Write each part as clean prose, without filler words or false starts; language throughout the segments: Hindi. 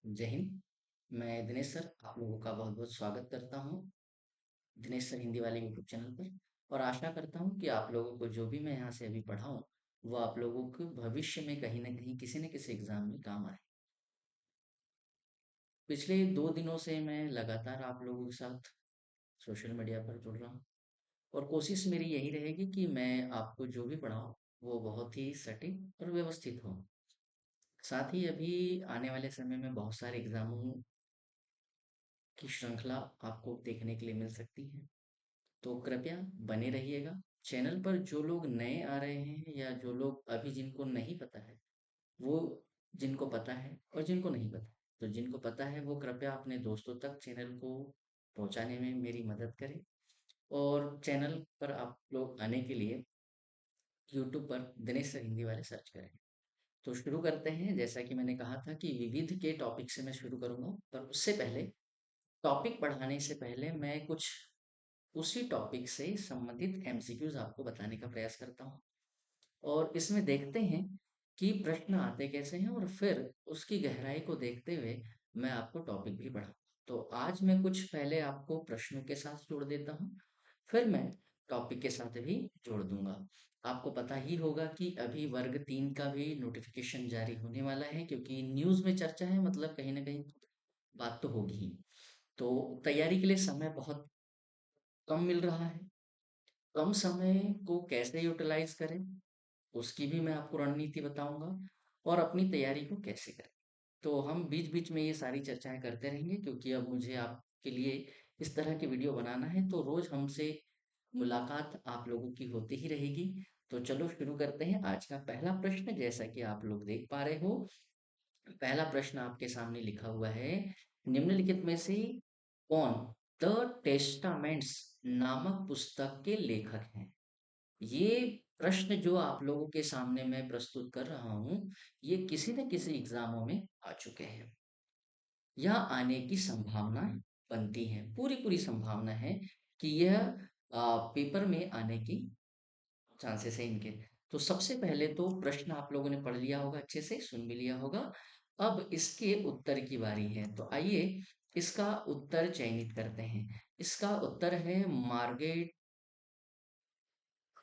जय हिंद। मैं दिनेश सर आप लोगों का बहुत बहुत स्वागत करता हूँ दिनेश सर हिंदी वाले यूट्यूब चैनल पर। और आशा करता हूँ कि आप लोगों को जो भी मैं यहाँ से अभी पढ़ाऊँ वो आप लोगों को भविष्य में कहीं ना कहीं किसी न किसी एग्जाम में काम आए। पिछले 2 दिनों से मैं लगातार आप लोगों के साथ सोशल मीडिया पर जुड़ रहा हूँ और कोशिश मेरी यही रहेगी कि मैं आपको जो भी पढ़ाऊँ वो बहुत ही सटीक और व्यवस्थित हो। साथ ही अभी आने वाले समय में बहुत सारे एग्जामों की श्रृंखला आपको देखने के लिए मिल सकती है। तो कृपया बने रहिएगा। चैनल पर जो लोग नए आ रहे हैं या जो लोग अभी जिनको नहीं पता है वो, जिनको पता है और जिनको नहीं पता, तो जिनको पता है वो कृपया अपने दोस्तों तक चैनल को पहुंचाने में मेरी मदद करें। और चैनल पर आप लोग आने के लिए यूट्यूब पर दिनेश सर हिंदी वाले सर्च करें। तो शुरू करते हैं। जैसा कि मैंने कहा था कि विविध के टॉपिक से मैं शुरू करूंगा, पर उससे पहले टॉपिक पढ़ाने से पहले मैं कुछ उसी टॉपिक से संबंधित एमसीक्यूज आपको बताने का प्रयास करता हूँ और इसमें देखते हैं कि प्रश्न आते कैसे हैं और फिर उसकी गहराई को देखते हुए मैं आपको टॉपिक भी पढ़ाऊँ। तो आज मैं कुछ पहले आपको प्रश्नों के साथ जोड़ देता हूँ, फिर मैं टॉपिक के साथ भी जोड़ दूंगा। आपको पता ही होगा कि अभी वर्ग 3 का भी नोटिफिकेशन जारी होने वाला है, क्योंकि न्यूज़ में चर्चा है, मतलब कहीं ना कहीं बात तो होगी ही। तो तैयारी के लिए समय बहुत कम मिल रहा है। कम समय को कैसे यूटिलाइज करें उसकी भी मैं आपको रणनीति बताऊंगा और अपनी तैयारी को कैसे करें। तो हम बीच बीच में ये सारी चर्चाएं करते रहेंगे, क्योंकि अब मुझे आपके लिए इस तरह की वीडियो बनाना है, तो रोज हमसे मुलाकात आप लोगों की होती ही रहेगी। तो चलो शुरू करते हैं। आज का पहला प्रश्न, जैसा कि आप लोग देख पा रहे हो, पहला प्रश्न आपके सामने लिखा हुआ है, निम्नलिखित में से कौन द टेस्टामेंट्स नामक पुस्तक के लेखक हैं। ये प्रश्न जो आप लोगों के सामने मैं प्रस्तुत कर रहा हूँ, ये किसी न किसी एग्जामों में आ चुके हैं या आने की संभावना बनती है। पूरी पूरी संभावना है कि यह पेपर में आने की चांसेस है इनके। तो सबसे पहले तो प्रश्न आप लोगों ने पढ़ लिया होगा, अच्छे से सुन भी लिया होगा। अब इसके उत्तर की बारी है, तो आइए इसका उत्तर चयनित करते हैं। इसका उत्तर है मार्गरेट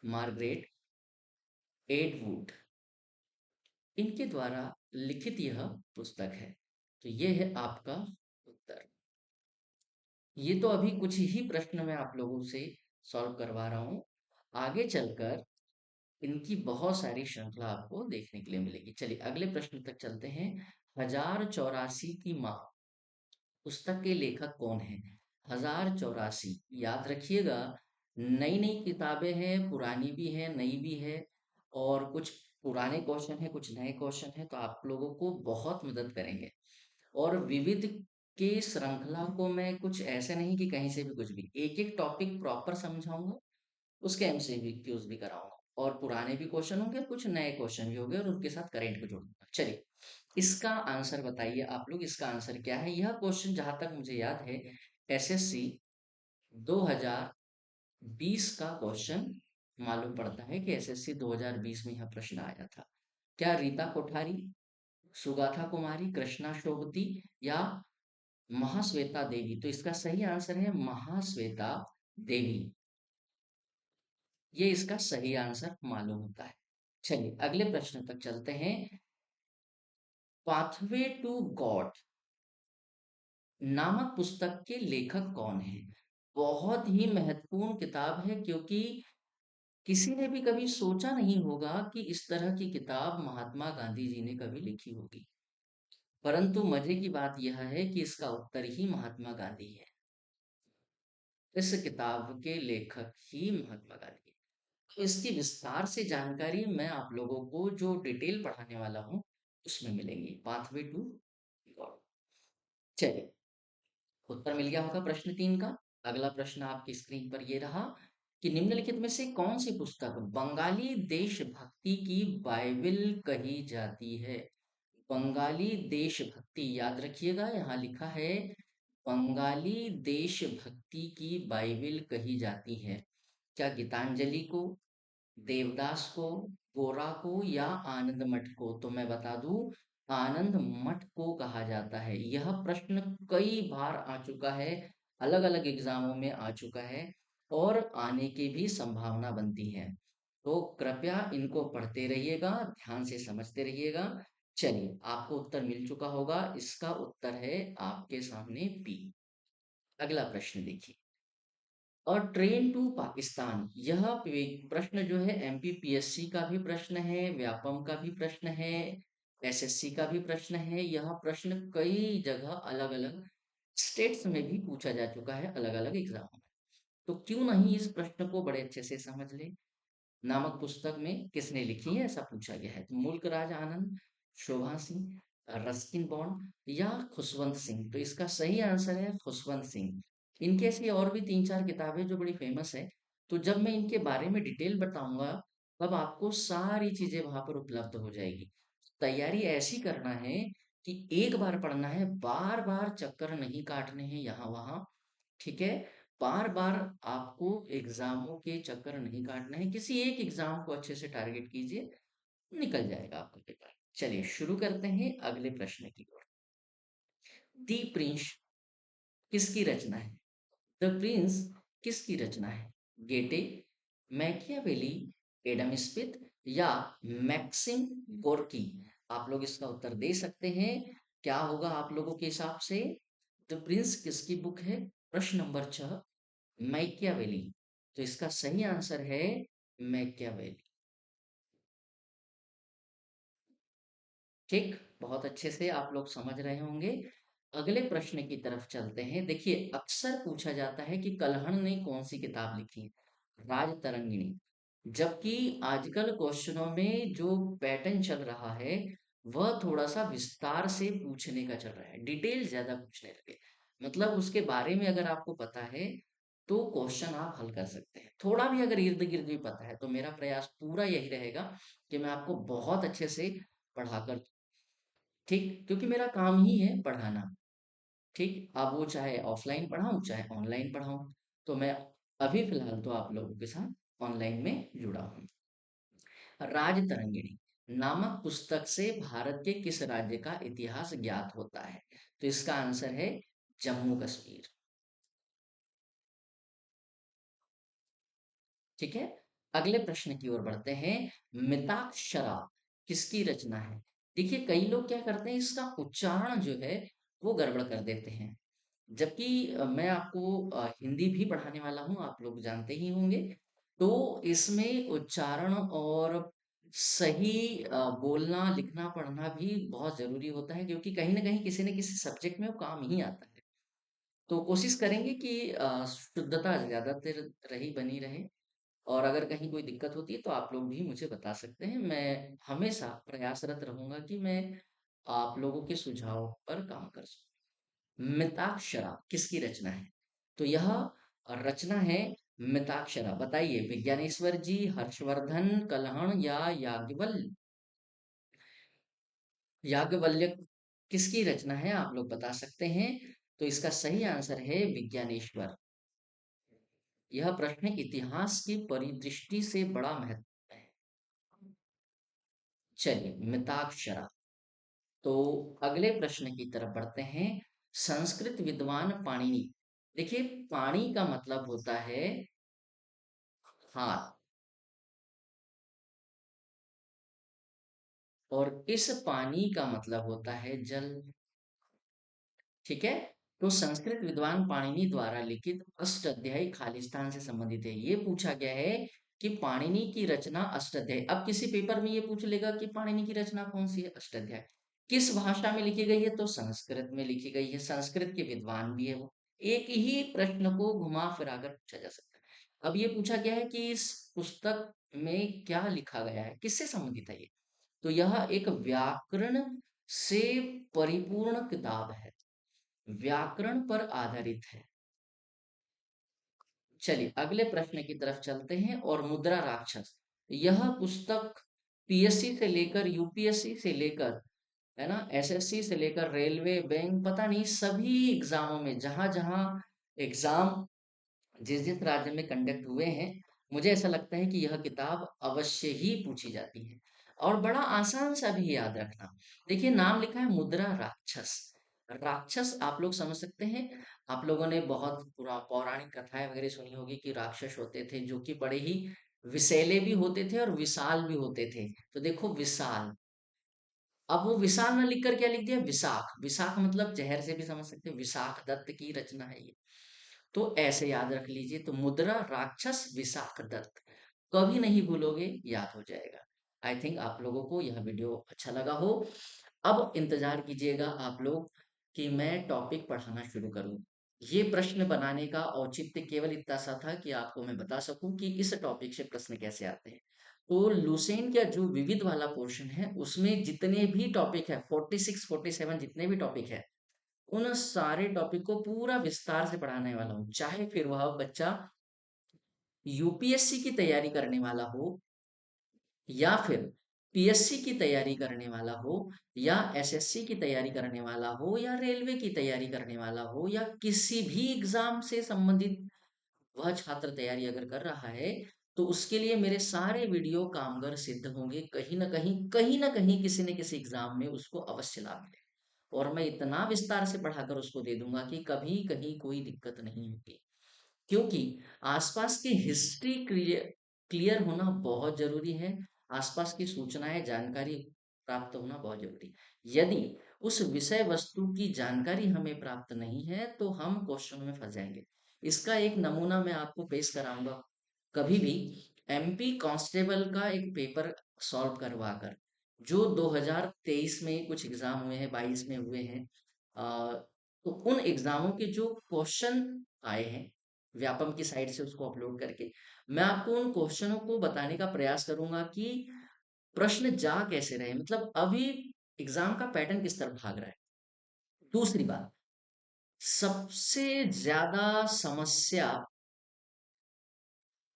मार्गरेट एटवुड, इनके द्वारा लिखित यह पुस्तक है। तो ये है आपका उत्तर। ये तो अभी कुछ ही प्रश्न मैं आप लोगों से सॉल्व करवा रहा हूँ। आगे चलकर इनकी बहुत सारी श्रृंखला आपको देखने के लिए मिलेगी। चलिए अगले प्रश्न तक चलते हैं। 1084 की माँ पुस्तक के लेखक कौन है। 1084, याद रखिएगा, नई नई किताबें हैं, पुरानी भी है, नई भी है, और कुछ पुराने क्वेश्चन है, कुछ नए क्वेश्चन है, तो आप लोगों को बहुत मदद करेंगे। और विविध के श्रृंखला को मैं कुछ ऐसे नहीं कि कहीं से भी कुछ भी, एक एक टॉपिक प्रॉपर समझाऊंगा, उसके एमसीक्यूज भी कराऊंगा, और पुराने भी क्वेश्चन होंगे, कुछ नए क्वेश्चन भी होंगे, और उनके साथ करंट को जोड़ूंगा। चलिए इसका आंसर बताइए आप लोग, इसका आंसर क्या है। यह क्वेश्चन जहां तक मुझे याद है एसएससी 2020 का क्वेश्चन मालूम पड़ता है कि एसएससी 2020 में यह प्रश्न आया था। क्या रीता कोठारी, सुगाथा कुमारी, कृष्णा शोभती या महाश्वेता देवी। तो इसका सही आंसर है महाश्वेता देवी। ये इसका सही आंसर मालूम होता है। चलिए अगले प्रश्न तक चलते हैं। पाथवे टू गॉड नामक पुस्तक के लेखक कौन है। बहुत ही महत्वपूर्ण किताब है, क्योंकि किसी ने भी कभी सोचा नहीं होगा कि इस तरह की किताब महात्मा गांधी जी ने कभी लिखी होगी। परंतु मजे की बात यह है कि इसका उत्तर ही महात्मा गांधी है। इस किताब के लेखक ही महात्मा गांधी है। तो इसकी विस्तार से जानकारी मैं आप लोगों को जो डिटेल पढ़ाने वाला हूँ उसमें मिलेंगी। Pathway to God. चलिए उत्तर मिल गया होगा प्रश्न 3 का। अगला प्रश्न आपकी स्क्रीन पर ये रहा कि निम्नलिखित में से कौन सी पुस्तक बंगाली देशभक्ति की बाइबिल कही जाती है। बंगाली देशभक्ति, याद रखिएगा यहाँ लिखा है बंगाली देशभक्ति की बाइबिल कही जाती है। क्या गीतांजलि को, देवदास को, गोरा को या आनंद मठ को। तो मैं बता दूं, आनंद मठ को कहा जाता है? यह प्रश्न कई बार आ चुका है, अलग अलग एग्जामों में आ चुका है और आने की भी संभावना बनती है। तो कृपया इनको पढ़ते रहिएगा, ध्यान से समझते रहिएगा। चलिए, आपको उत्तर मिल चुका होगा। इसका उत्तर है आपके सामने बी। अगला प्रश्न देखिए। और ट्रेन टू पाकिस्तान, यह प्रश्न जो है एमपीपीएससी का भी प्रश्न है, व्यापम का भी प्रश्न है, एसएससी का भी प्रश्न है। यह प्रश्न कई जगह अलग अलग स्टेट्स में भी पूछा जा चुका है, अलग अलग एग्जामों में। तो क्यों नहीं इस प्रश्न को बड़े अच्छे से समझ ले। नामक पुस्तक में किसने लिखी है, ऐसा पूछा गया है। तो मुल्क राज आनंद, शोभा सिंह, रस्किन बॉन्ड या खुशवंत सिंह। तो इसका सही आंसर है खुशवंत सिंह। इनकी ऐसी और भी तीन चार किताबें जो बड़ी फेमस है। तो जब मैं इनके बारे में डिटेल बताऊंगा, तब आपको सारी चीजें वहां पर उपलब्ध हो जाएगी। तैयारी ऐसी करना है कि एक बार पढ़ना है, बार बार चक्कर नहीं काटने हैं यहाँ वहां। ठीक है। बार बार आपको एग्जामों के चक्कर नहीं काटना है, किसी एक एग्जाम को अच्छे से टारगेट कीजिए, निकल जाएगा आपका पेपर। चलिए शुरू करते हैं अगले प्रश्न की ओर। दी प्रिंस किसकी रचना है? द प्रिंस किसकी रचना है? गेटे, मैकियावेली, एडम स्मिथ या मैक्सिम गोर्की? आप लोग इसका उत्तर दे सकते हैं। क्या होगा आप लोगों के हिसाब से? द प्रिंस किसकी बुक है? प्रश्न नंबर 6, मैकियावेली। तो इसका सही आंसर है मैकियावेली। ठीक, बहुत अच्छे से आप लोग समझ रहे होंगे। अगले प्रश्न की तरफ चलते हैं। देखिए, अक्सर पूछा जाता है कि कल्हण ने कौन सी किताब लिखी है? राज तरंगिणी। जबकि आजकल क्वेश्चनों में जो पैटर्न चल रहा है, वह थोड़ा सा विस्तार से पूछने का चल रहा है, डिटेल ज्यादा पूछने लगे। मतलब उसके बारे में अगर आपको पता है, तो क्वेश्चन आप हल कर सकते हैं। थोड़ा भी अगर इर्द गिर्द भी पता है, तो मेरा प्रयास पूरा यही रहेगा कि मैं आपको बहुत अच्छे से पढ़ाकर, ठीक, क्योंकि मेरा काम ही है पढ़ाना। ठीक, अब वो चाहे ऑफलाइन पढ़ाऊं चाहे ऑनलाइन पढ़ाऊं। तो मैं अभी फिलहाल तो आप लोगों के साथ ऑनलाइन में जुड़ा हूं। राज तरंगिणी नामक पुस्तक से भारत के किस राज्य का इतिहास ज्ञात होता है? तो इसका आंसर है जम्मू कश्मीर। ठीक है। अगले प्रश्न की ओर बढ़ते हैं। मिताक्षरा किसकी रचना है? देखिए, कई लोग क्या करते हैं, इसका उच्चारण जो है वो गड़बड़ कर देते हैं। जबकि मैं आपको हिंदी भी पढ़ाने वाला हूँ, आप लोग जानते ही होंगे। तो इसमें उच्चारण और सही बोलना लिखना पढ़ना भी बहुत जरूरी होता है, क्योंकि कहीं ना कहीं किसी न किसी सब्जेक्ट में वो काम ही आता है। तो कोशिश करेंगे कि शुद्धता ज्यादातर रही बनी रहे। और अगर कहीं कोई दिक्कत होती है, तो आप लोग भी मुझे बता सकते हैं। मैं हमेशा प्रयासरत रहूंगा कि मैं आप लोगों के सुझाव पर काम कर सकूं। मिताक्षरा किसकी रचना है? तो यह रचना है मिताक्षरा। बताइए, विज्ञानेश्वर जी, हर्षवर्धन, कल्हण या याज्ञवल्क्य? किसकी रचना है आप लोग बता सकते हैं। तो इसका सही आंसर है विज्ञानेश्वर। यह प्रश्न इतिहास की परिदृष्टि से बड़ा महत्व है। चलिए, मिताक्षरा। तो अगले प्रश्न की तरफ बढ़ते हैं। संस्कृत विद्वान पाणिनि। देखिए, पानी का मतलब होता है हाथ, और इस पानी का मतलब होता है जल। ठीक है। तो संस्कृत विद्वान पाणिनि द्वारा लिखित अष्टाध्यायी खालिस्तान से संबंधित है। ये पूछा गया है कि पाणिनि की रचना अष्टाध्यायी। अब किसी पेपर में ये पूछ लेगा कि पाणिनि की रचना कौन सी है, अष्टाध्यायी। किस भाषा में लिखी गई है? तो संस्कृत में लिखी गई है। संस्कृत के विद्वान भी है वो। एक ही प्रश्न को घुमा फिरा कर पूछा जा सकता है। अब ये पूछा गया है कि इस पुस्तक में क्या लिखा गया है, किससे संबंधित है ये? तो यह एक व्याकरण से परिपूर्ण किताब है, व्याकरण पर आधारित है। चलिए अगले प्रश्न की तरफ चलते हैं। और मुद्रा राक्षस, यह पुस्तक पीएससी से लेकर यूपीएससी से लेकर, है ना, एसएससी से लेकर रेलवे, बैंक, पता नहीं सभी एग्जामों में, जहां जहां एग्जाम जिस जिस राज्य में कंडक्ट हुए हैं, मुझे ऐसा लगता है कि यह किताब अवश्य ही पूछी जाती है। और बड़ा आसान सा भी याद रखना। देखिए नाम लिखा है मुद्रा राक्षस। राक्षस आप लोग समझ सकते हैं। आप लोगों ने बहुत पौराणिक कथाएं वगैरह सुनी होगी कि राक्षस होते थे जो कि बड़े ही विषैले भी होते थे और विशाल भी होते थे। तो देखो विशाल, अब वो विशाल में लिख कर क्या लिख दिया, विशाख। विशाख मतलब जहर से भी समझ सकते हैं, विशाख दत्त की रचना है ये। तो ऐसे याद रख लीजिए, तो मुद्रा राक्षस विशाख दत्त, कभी नहीं भूलोगे, याद हो जाएगा। आई थिंक आप लोगों को यह वीडियो अच्छा लगा हो। अब इंतजार कीजिएगा आप लोग कि मैं टॉपिक पढ़ाना शुरू करूं। ये प्रश्न बनाने का औचित्य केवल इतना सा था कि आपको मैं बता सकूं कि इस टॉपिक से प्रश्न कैसे आते हैं। तो लुसेंट का जो विविध वाला पोर्शन है उसमें जितने भी टॉपिक है, 46 47 जितने भी टॉपिक है, उन सारे टॉपिक को पूरा विस्तार से पढ़ाने वाला हूँ। चाहे फिर वह बच्चा यूपीएससी की तैयारी करने वाला हो, या फिर पीएससी की तैयारी करने वाला हो, या एसएससी की तैयारी करने वाला हो, या रेलवे की तैयारी करने वाला हो, या किसी भी एग्जाम से संबंधित वह छात्र तैयारी अगर कर रहा है, तो उसके लिए मेरे सारे वीडियो कामगर सिद्ध होंगे। कहीं ना कहीं किसी न किसी एग्जाम में उसको अवश्य लाभ मिले। और मैं इतना विस्तार से पढ़ाकर उसको दे दूंगा कि कभी कहीं कोई दिक्कत नहीं होगी। क्योंकि आसपास की हिस्ट्री क्लियर क्लियर होना बहुत जरूरी है। आसपास की सूचनाएं, जानकारी प्राप्त होना बहुत जरूरी है। यदि उस विषय वस्तु की जानकारी हमें प्राप्त नहीं है तो हम क्वेश्चन में फंस जाएंगे। इसका एक नमूना मैं आपको पेश कराऊंगा। कभी भी एमपी कांस्टेबल का एक पेपर सॉल्व करवा कर, जो 2023 में कुछ एग्जाम हुए हैं, 22 में हुए हैं, तो उन एग्जामों के जो क्वेश्चन आए हैं व्यापम की साइड से उसको अपलोड करके, मैं आपको उन क्वेश्चनों को बताने का प्रयास करूंगा कि प्रश्न जा कैसे रहे, मतलब अभी एग्जाम का पैटर्न किस तरफ भाग रहा है। दूसरी बात, सबसे ज्यादा समस्या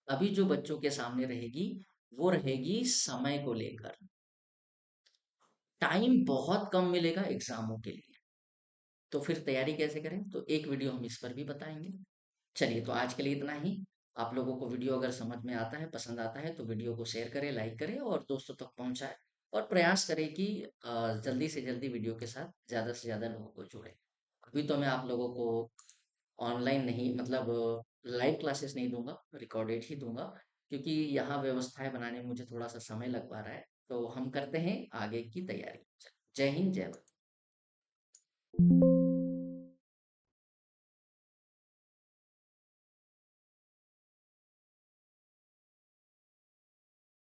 अभी जो बच्चों के सामने रहेगी वो रहेगी समय को लेकर। टाइम बहुत कम मिलेगा एग्जामों के लिए, तो फिर तैयारी कैसे करें, तो एक वीडियो हम इस पर भी बताएंगे। चलिए, तो आज के लिए इतना ही। आप लोगों को वीडियो अगर समझ में आता है, पसंद आता है, तो वीडियो को शेयर करें, लाइक करें और दोस्तों तक पहुंचाएं। और प्रयास करें कि जल्दी से जल्दी वीडियो के साथ ज़्यादा से ज़्यादा लोगों को जोड़ें। अभी तो मैं आप लोगों को ऑनलाइन नहीं, मतलब लाइव क्लासेस नहीं दूंगा, रिकॉर्डेड ही दूंगा, क्योंकि यहाँ व्यवस्थाएं बनाने में मुझे थोड़ा सा समय लग पा रहा है। तो हम करते हैं आगे की तैयारी। जय हिंद, जय भारत।